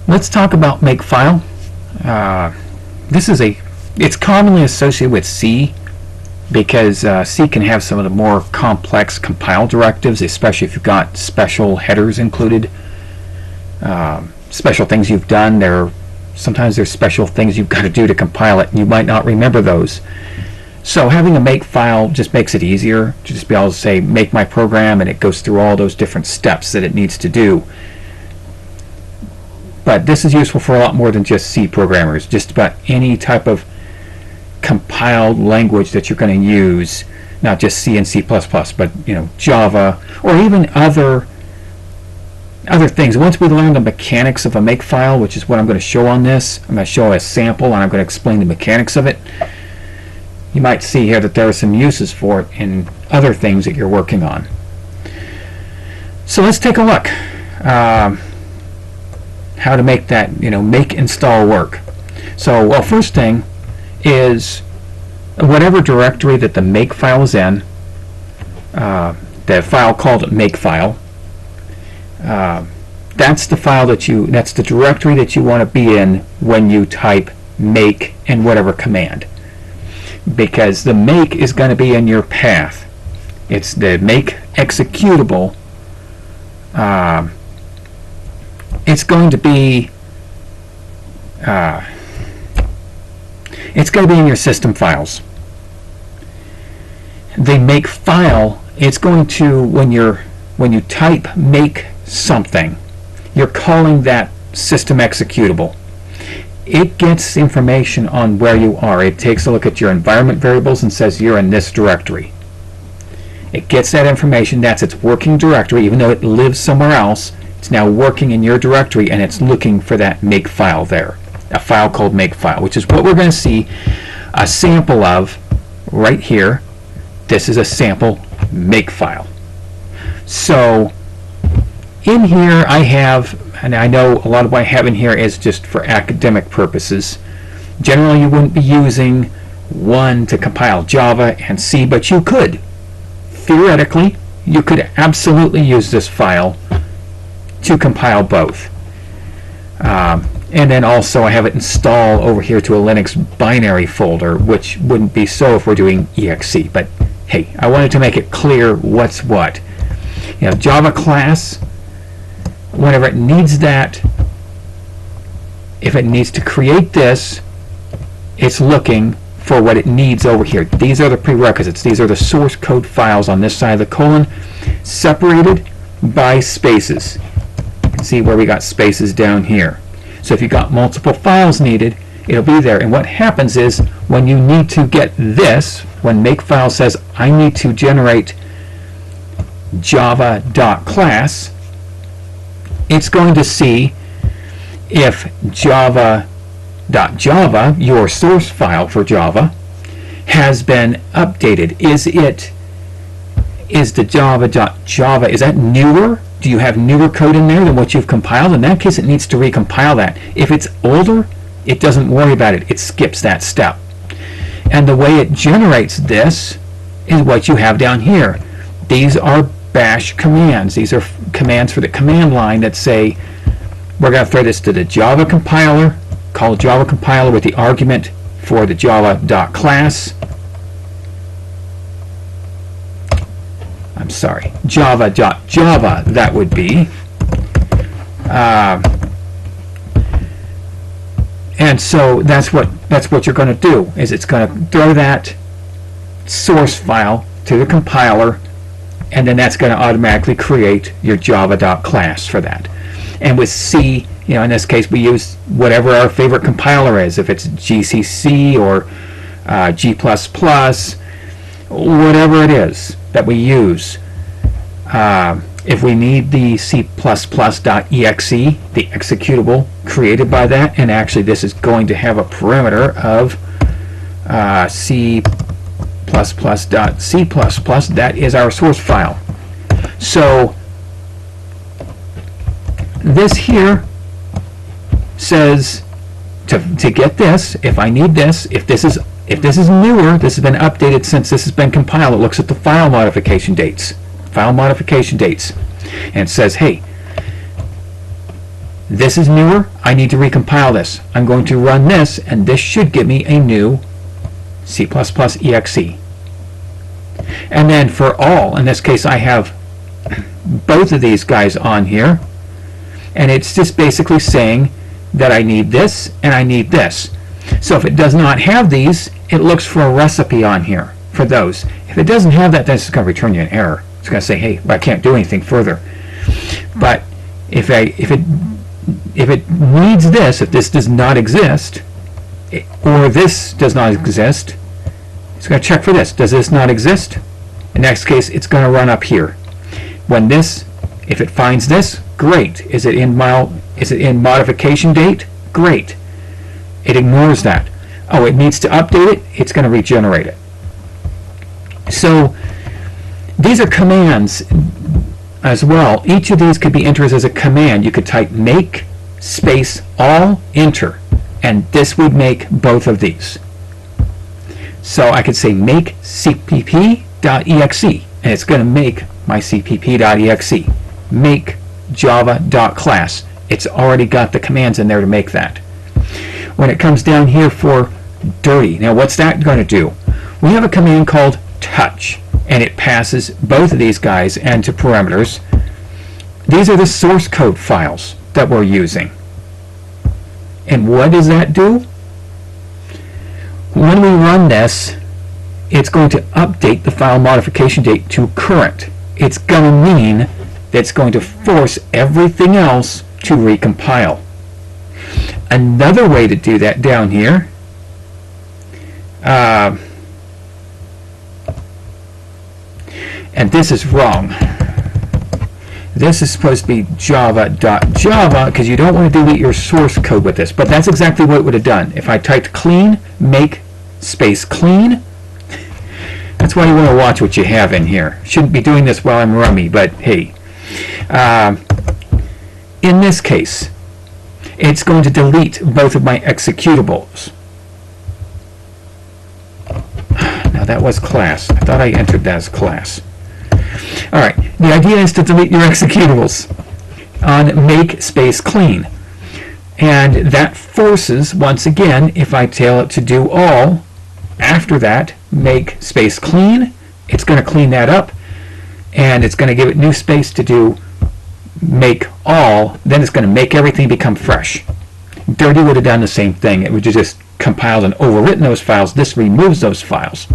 Let's talk about Makefile. It's commonly associated with C because C can have some of the more complex compile directives, especially if you've got special headers included, special things you've done. Sometimes there's special things you've got to do to compile it, and you might not remember those. So having a Makefile just makes it easier to just be able to say, make my program, and it goes through all those different steps that it needs to do. But this is useful for a lot more than just C programmers. Just about any type of compiled language that you're going to use, not just C and C++, but Java or even other things. Once we learn the mechanics of a Makefile, which is what I'm going to show on this, I'm going to show a sample and I'm going to explain the mechanics of it. You might see here that there are some uses for it in other things that you're working on. So let's take a look. How to make that, make install work. So, well, first thing is whatever directory that the Makefile is in, the file called Makefile, that's the directory that you want to be in when you type make and whatever command. Because the make is going to be in your path. It's the make executable. It's going to be in your system files. The make file, it's going to, when you type make something, you're calling that system executable. It gets information on where you are. It takes a look at your environment variables and says you're in this directory. It gets that information. That's its working directory. Even though it lives somewhere else, it's now working in your directory, and it's looking for that make file there, a file called Makefile, which is what we're going to see a sample of right here. This is a sample Makefile. So in here I have, and I know a lot of what I have in here is just for academic purposes. Generally you wouldn't be using one to compile Java and C, but you could. Theoretically, you could absolutely use this file to compile both. And then also I have it installed over here to a Linux binary folder, which wouldn't be so if we're doing exe. But hey, I wanted to make it clear what's what. Java class, whenever it needs that, if it needs to create this, it's looking for what it needs over here. These are the prerequisites. These are the source code files on this side of the colon, separated by spaces. You can see where we got spaces down here. So if you've got multiple files needed, it'll be there. And what happens is when you need to get this, when Makefile says I need to generate java.class, it's going to see if java.java, your source file for Java, has been updated. Is the java.java, is that newer? Do you have newer code in there than what you've compiled? In that case, it needs to recompile that. If it's older, it doesn't worry about it. It skips that step. And the way it generates this is what you have down here. These are bash commands. These are commands for the command line that say, we're going to throw this to the Java compiler, call the Java compiler with the argument for the java.class. I'm sorry, java.java, that would be. And so that's what you're going to do, is it's going to throw that source file to the compiler, and then that's going to automatically create your java.class for that. And with C, in this case we use whatever our favorite compiler is, if it's GCC or G++, whatever it is that we use. If we need the C++.exe, the executable created by that, and actually this is going to have a parameter of C++.c++, that is our source file. So this here says to get this, if I need this, if this is newer, this has been updated since this has been compiled, it looks at the file modification dates, and it says, hey, This is newer. I need to recompile this. I'm going to run this, and this should give me a new C++ exe. And then for all, in this case I have both of these guys on here, and it's just basically saying that I need this and I need this. So if it does not have these, it looks for a recipe on here for those. If it doesn't have that, then it's going to return you an error. It's going to say, hey, I can't do anything further. But if it needs this, if this does not exist, or this does not exist, it's going to check for this. Does this not exist? In the next case, it's going to run up here. When this, if it finds this, great. Is it in modification date? Great. It ignores that. Oh, it needs to update it. It's going to regenerate it. So these are commands as well. Each of these could be entered as a command. You could type make space all enter, and this would make both of these. So I could say make cpp.exe, and it's going to make my cpp.exe. Make java.class. It's already got the commands in there to make that. When it comes down here for dirty, now what's that going to do? We have a command called touch, and it passes both of these guys into parameters. These are the source code files that we're using. And what does that do? When we run this, it's going to update the file modification date to current. It's going to mean that it's going to force everything else to recompile. Another way to do that down here, and this is wrong. This is supposed to be java.java because you don't want to delete your source code with this, but that's exactly what it would have done. If I typed clean, make space clean, that's why you want to watch what you have in here. Shouldn't be doing this while I'm rummy, but hey. In this case, it's going to delete both of my executables. Now that was class. I thought I entered that as class. Alright, the idea is to delete your executables on make space clean. And that forces, once again, if I tell it to do all, after that, make space clean, it's going to clean that up, and it's going to give it new space to do make all, then it's going to make everything become fresh. Dirty would have done the same thing. It would have just compiled and overwritten those files. This removes those files.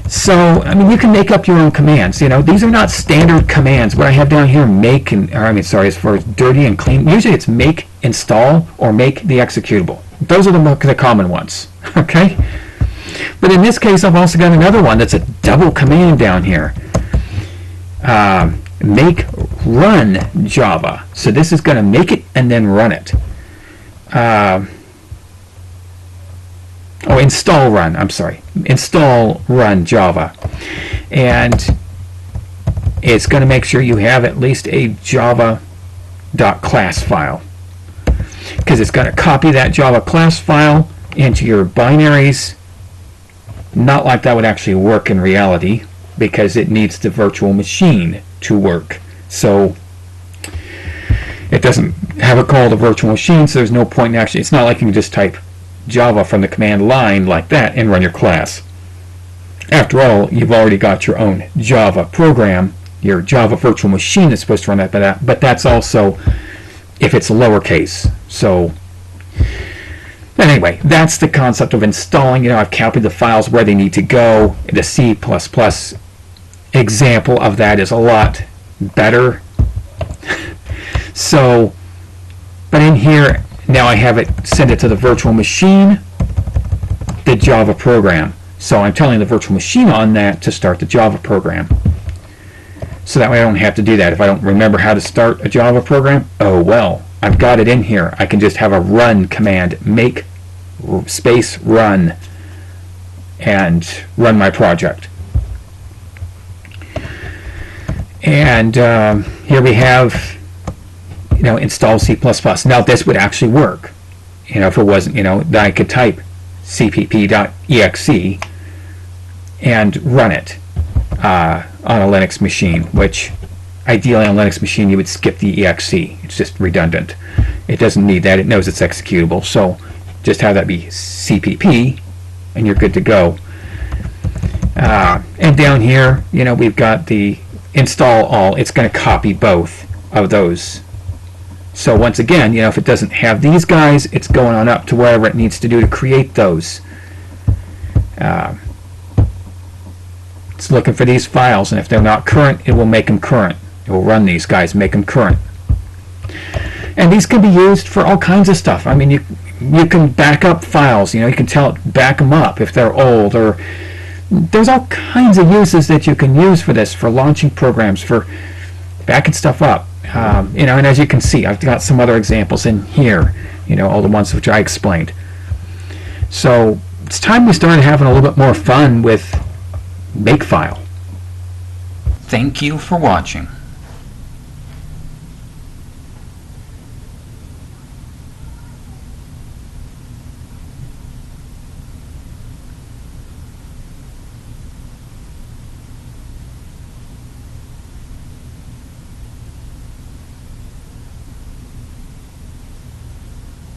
So, I mean, you can make up your own commands. You know, these are not standard commands. What I have down here, make and, or I mean, sorry, as far as dirty and clean, usually it's make, install, or make the executable. Those are the common ones, okay? But in this case, I've also got another one that's a double command down here. Make run Java. So this is going to make it and then run it. Install run, I'm sorry. Install run Java. And it's going to make sure you have at least a java.class file. Because it's going to copy that Java class file into your binaries. Not like that would actually work in reality, because it needs the virtual machine to work. So it doesn't have a call to virtual machine, so there's no point in actually, it's not like you can just type Java from the command line like that and run your class. After all, you've already got your own Java program, your Java virtual machine that's supposed to run that, but that's also if it's lowercase. So anyway, that's the concept of installing. You know, I've copied the files where they need to go. The C++ example of that is a lot better. So, but in here, now I have it send it to the virtual machine, the Java program. So I'm telling the virtual machine on that to start the Java program. So that way I don't have to do that. If I don't remember how to start a Java program, oh well, I've got it in here. I can just have a run command, make space run, and run my project. And here we have, you know, install C++. Now this would actually work. You know, if it wasn't, you know, that I could type cpp.exe and run it on a Linux machine, which ideally on a Linux machine you would skip the exe. It's just redundant. It doesn't need that. It knows it's executable. So just have that be CPP and you're good to go. And down here, we've got the install all. It's going to copy both of those. So once again, if it doesn't have these guys, it's going on up to wherever it needs to do to create those. It's looking for these files, and if they're not current, it will make them current. It will run these guys, make them current. And these can be used for all kinds of stuff. I mean, you can back up files. You can tell it back them up if they're old, or there's all kinds of uses that you can use for this, for launching programs, for backing stuff up. And as you can see, I've got some other examples in here, all the ones which I explained. So it's time we started having a little bit more fun with Makefile. Thank you for watching.